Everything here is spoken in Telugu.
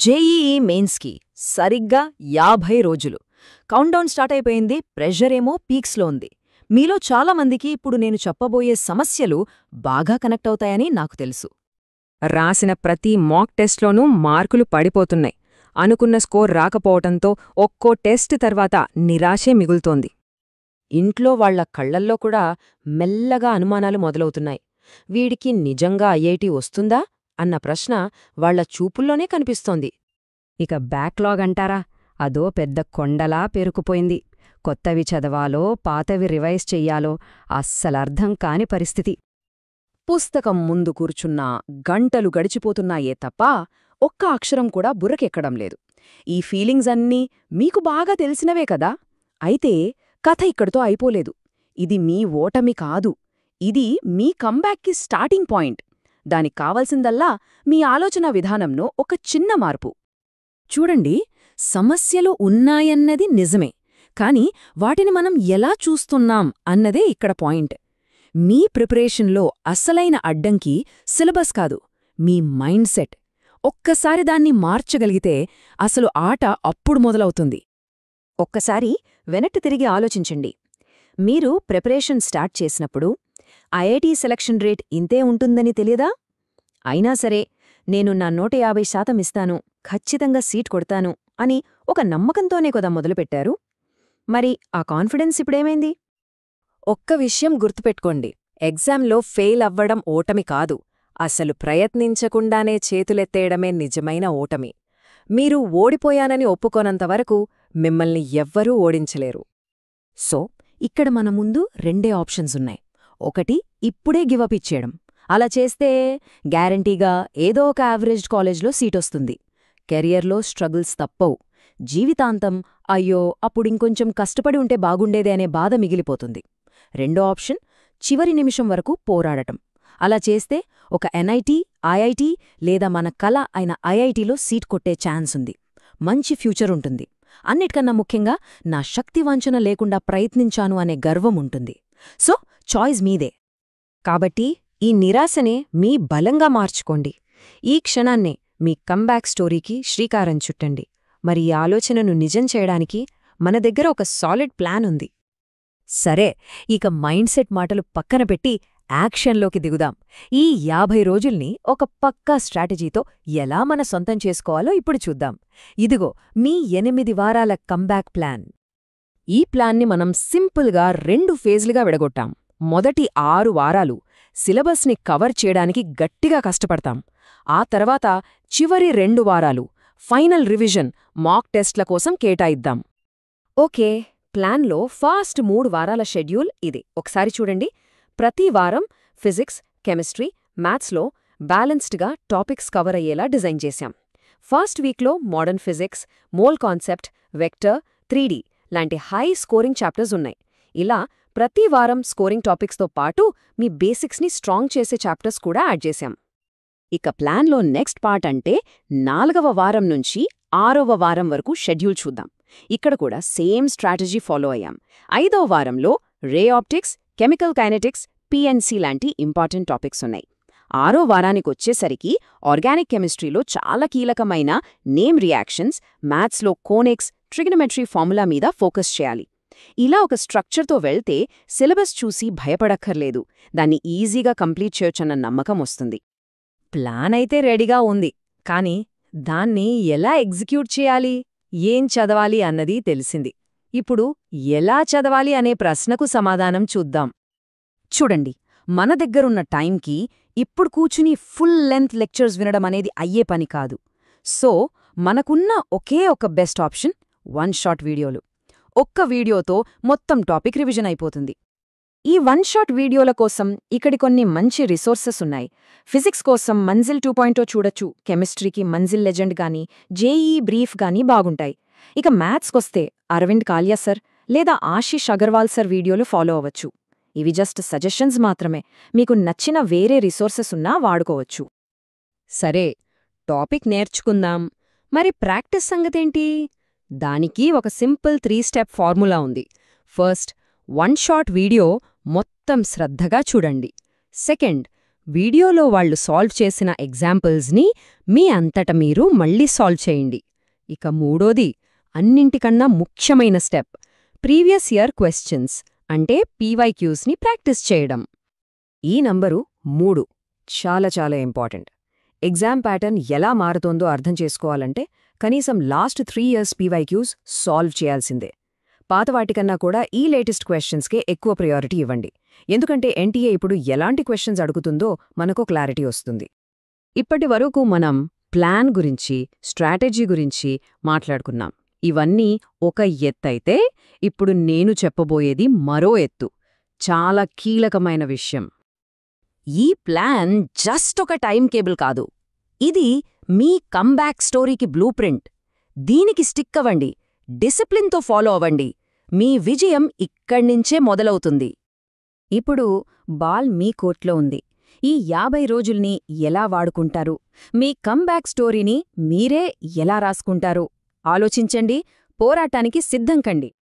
జేఈఈ మెయిన్స్కి సరిగ్గా 50 రోజులు. కౌంట్డౌన్ స్టార్ట్ అయిపోయింది. ప్రెషర్ ఏమో పీక్స్లో ఉంది. మీలో చాలామందికి ఇప్పుడు నేను చెప్పబోయే సమస్యలు బాగా కనెక్ట్ అవుతాయని నాకు తెలుసు. రాసిన ప్రతి మాక్ టెస్ట్లోనూ మార్కులు పడిపోతున్నాయి. అనుకున్న స్కోర్ రాకపోవటంతో ఒక్కో టెస్ట్ తర్వాత నిరాశే మిగులుతోంది. ఇంట్లో వాళ్ల కళ్లల్లో కూడా మెల్లగా అనుమానాలు మొదలవుతున్నాయి. వీడికి నిజంగా ఐఐటి వస్తుందా అన్న ప్రశ్న వాళ్ల చూపుల్లోనే కనిపిస్తోంది. ఇక బ్యాక్లాగ్ అంటారా? అదో పెద్ద కొండలా పేరుకుపోయింది. కొత్తవి చదవాలో పాతవి రివైజ్ చెయ్యాలో అస్సలర్థం కాని పరిస్థితి. పుస్తకం ముందు కూర్చున్నా గంటలు గడిచిపోతున్నాయే తప్ప ఒక్క అక్షరం కూడా బుర్రకెక్కడం లేదు. ఈ ఫీలింగ్స్ అన్నీ మీకు బాగా తెలిసినవే కదా. అయితే కథ ఇక్కడితో అయిపోలేదు. ఇది మీ ఓటమి కాదు. ఇది మీ కంబ్యాక్కి స్టార్టింగ్ పాయింట్. దానికి కావలసిందల్లా మీ ఆలోచనా విధానంలో ఒక చిన్న మార్పు. చూడండి, సమస్యలు ఉన్నాయన్నది నిజమే, కాని వాటిని మనం ఎలా చూస్తున్నాం అన్నదే ఇక్కడ పాయింట్. మీ ప్రిపరేషన్లో అసలైన అడ్డంకి సిలబస్ కాదు, మీ మైండ్ సెట్. ఒక్కసారి దాన్ని మార్చగలిగితే అసలు ఆట అప్పుడు మొదలవుతుంది. ఒక్కసారి వెనక్కి తిరిగి ఆలోచించండి. మీరు ప్రిపరేషన్ స్టార్ట్ చేసినప్పుడు ఐఐటి సెలక్షన్ రేట్ ఇంతే ఉంటుందని తెలియదా? అయినా సరే, నేను నా 150% ఇస్తాను, ఖచ్చితంగా సీట్ కొడతాను అని ఒక నమ్మకంతోనే కదా మొదలుపెట్టారు. మరి ఆ కాన్ఫిడెన్స్ ఇప్పుడేమైంది? ఒక్క విషయం గుర్తుపెట్టుకోండి, ఎగ్జామ్లో ఫెయిల్ అవ్వడం ఓటమి కాదు, అసలు ప్రయత్నించకుండానే చేతులెత్తేయడమే నిజమైన ఓటమి. మీరు ఓడిపోయానని ఒప్పుకోనంతవరకు మిమ్మల్ని ఎవ్వరూ ఓడించలేరు. సో, ఇక్కడ మన ముందు రెండే ఆప్షన్స్ ఉన్నాయి. ఒకటి, ఇప్పుడే గివప్ ఇచ్చేయడం. అలా చేస్తే గ్యారంటీగా ఏదో ఒక యావరేజ్ కాలేజ్లో సీటొస్తుంది. కెరియర్లో స్ట్రగుల్స్ తప్పవు. జీవితాంతం అయ్యో అప్పుడింకొంచెం కష్టపడి ఉంటే బాగుండేదే అనే బాధ మిగిలిపోతుంది. రెండో ఆప్షన్, చివరి నిమిషం వరకు పోరాడటం. అలా చేస్తే ఒక ఎన్ఐటి, ఐఐటి లేదా మన కల అయిన ఐఐటిలో సీట్ కొట్టే ఛాన్స్ ఉంది. మంచి ఫ్యూచర్ ఉంటుంది. అన్నిటికన్నా ముఖ్యంగా నా శక్తివంచన లేకుండా ప్రయత్నించాను అనే గర్వం ఉంటుంది. సో, చాయిస్ మీదే. కాబట్టి ఈ నిరాశనే మీ బలంగా మార్చుకోండి. ఈ క్షణాన్నే మీ కంబ్యాక్ స్టోరీకి శ్రీకారం చుట్టండి. మరి ఈ ఆలోచనను నిజం చేయడానికి మన దగ్గర ఒక సాలిడ్ ప్లాన్ ఉంది. సరే, ఇక మైండ్ సెట్ మాటలు పక్కన పెట్టి యాక్షన్లోకి దిగుదాం. ఈ 50 రోజుల్ని ఒక పక్కా స్ట్రాటజీతో ఎలా మన సొంతం చేసుకోవాలో ఇప్పుడు చూద్దాం. ఇదిగో మీ 8 వారాల కంబ్యాక్ ప్లాన్. ఈ ప్లాన్ని మనం సింపుల్గా 2 ఫేజ్లుగా విడగొట్టాం. మొదటి 6 వారాలు సిలబస్ని కవర్ చేయడానికి గట్టిగా కష్టపడతాం. ఆ తర్వాత చివరి 2 వారాలు ఫైనల్ రివిజన్, మాక్ టెస్ట్ల కోసం కేటాయిద్దాం. ఓకే, ప్లాన్లో ఫస్ట్ 3 వారాల షెడ్యూల్ ఇది. ఒకసారి చూడండి. ప్రతి వారం ఫిజిక్స్, కెమిస్ట్రీ, మ్యాథ్స్లో బ్యాలెన్స్డ్గా టాపిక్స్ కవర్ అయ్యేలా డిజైన్ చేశాం. ఫస్ట్ వీక్లో modern physics, mole concept, vector, 3D లాంటి హై స్కోరింగ్ చాప్టర్స్ ఉన్నాయి. ఇలా ప్రతి వారం స్కోరింగ్ టాపిక్స్తో పాటు మీ బేసిక్స్ని స్ట్రాంగ్ చేసే చాప్టర్స్ కూడా యాడ్ చేశాం. ఇక ప్లాన్లో నెక్స్ట్ పార్ట్ అంటే 4వ వారం నుంచి 6వ వారం వరకు షెడ్యూల్ చూద్దాం. ఇక్కడ కూడా సేమ్ స్ట్రాటజీ ఫాలో అయ్యాం. 5వ వారంలో ray optics, chemical kinetics, PNC లాంటి ఇంపార్టెంట్ టాపిక్స్ ఉన్నాయి. 6వ వారానికొచ్చేసరికి ఆర్గానిక్ కెమిస్ట్రీలో చాలా కీలకమైన నేమ్ రియాక్షన్స్, మ్యాథ్స్లో కోనెక్స్, ట్రిగనమెట్రీ ఫార్ములా మీద ఫోకస్ చేయాలి. ఇలా ఒక స్ట్రక్చర్తో వెళ్తే సిలబస్ చూసి భయపడక్కర్లేదు. దాన్ని ఈజీగా కంప్లీట్ చేయొచ్చన్న నమ్మకం వస్తుంది. ప్లాన్ అయితే రెడీగా ఉంది, కానీ దాన్ని ఎలా ఎగ్జిక్యూట్ చేయాలి, ఏం చదవాలి అన్నది తెలిసింది. ఇప్పుడు ఎలా చదవాలి అనే ప్రశ్నకు సమాధానం చూద్దాం. చూడండి, మన దగ్గరున్న టైంకి ఇప్పుడు కూర్చుని ఫుల్ లెంత్ లెక్చర్స్ వినడం అనేది అయ్యే పని కాదు. సో, మనకున్న ఒకే ఒక బెస్ట్ ఆప్షన్ 1 షాట్ వీడియోలు. ఒక్క వీడియోతో మొత్తం టాపిక్ రివిజన్ అయిపోతుంది. ఈ 1 షాట్ వీడియోల కోసం ఇక్కడి కొన్ని మంచి రిసోర్సెస్ ఉన్నాయి. ఫిజిక్స్ కోసం మంజిల్ 2.0 చూడొచ్చు, కెమిస్ట్రీకి మంజిల్ లెజెండ్ గానీ, జేఈఈ బ్రీఫ్ గానీ బాగుంటాయి. ఇక మ్యాథ్స్కొస్తే అరవింద్ కాలియా సర్ లేదా ఆశీష్ అగర్వాల్ సర్ వీడియోలు ఫాలో అవ్వచ్చు. ఇవి జస్ట్ సజెషన్స్ మాత్రమే, మీకు నచ్చిన వేరే రిసోర్సెస్ ఉన్నా వాడుకోవచ్చు. సరే, టాపిక్ నేర్చుకుందాం. మరి ప్రాక్టీస్ సంగతేంటి? దానికి ఒక సింపుల్ 3 స్టెప్ ఫార్ములా ఉంది. ఫస్ట్, 1 షాట్ వీడియో మొత్తం శ్రద్ధగా చూడండి. సెకండ్, వీడియోలో వాళ్ళు సాల్వ్ చేసిన ఎగ్జాంపుల్స్ని మీ అంతట మీరు మళ్ళీ సాల్వ్ చేయండి. ఇక మూడోది, అన్నింటికన్నా ముఖ్యమైన స్టెప్, ప్రీవియస్ ఇయర్ క్వశ్చన్స్ అంటే పీవైక్యూస్ని ప్రాక్టీస్ చేయడం. ఈ నంబరు 3 చాలా చాలా ఇంపార్టెంట్. ఎగ్జామ్ ప్యాటర్న్ ఎలా మారుతోందో అర్థం చేసుకోవాలంటే కనీసం లాస్ట్ 3 ఇయర్స్ పీవైక్యూస్ సాల్వ్ చేయాల్సిందే. పాతవాటికన్నా కూడా ఈ లేటెస్ట్ క్వశ్చన్స్కే ఎక్కువ ప్రయారిటీ ఇవ్వండి. ఎందుకంటే ఎన్టీఏ ఇప్పుడు ఎలాంటి క్వశ్చన్స్ అడుగుతుందో మనకు క్లారిటీ వస్తుంది. ఇప్పటి వరకు మనం ప్లాన్ గురించి, స్ట్రాటజీ గురించి మాట్లాడుకున్నాం. ఇవన్నీ ఒక ఎత్తైతే ఇప్పుడు నేను చెప్పబోయేది మరో ఎత్తు, చాలా కీలకమైన విషయం. ఈ ప్లాన్ జస్ట్ ఒక టైం కేబుల్ కాదు, ఇది మీ కమ్బ్యాక్ స్టోరీకి బ్లూ ప్రింట్. దీనికి స్టిక్ అవ్వండి, డిసిప్లిన్తో ఫాలో అవ్వండి. మీ విజయం ఇక్కడ్నించే మొదలవుతుంది. ఇప్పుడు బాల్ మీ కోర్ట్లో ఉంది. ఈ 50 రోజుల్ని ఎలా వాడుకుంటారు, మీ కమ్బ్యాక్ స్టోరీని మీరే ఎలా రాసుకుంటారు ఆలోచించండి. పోరాటానికి సిద్ధం కండి.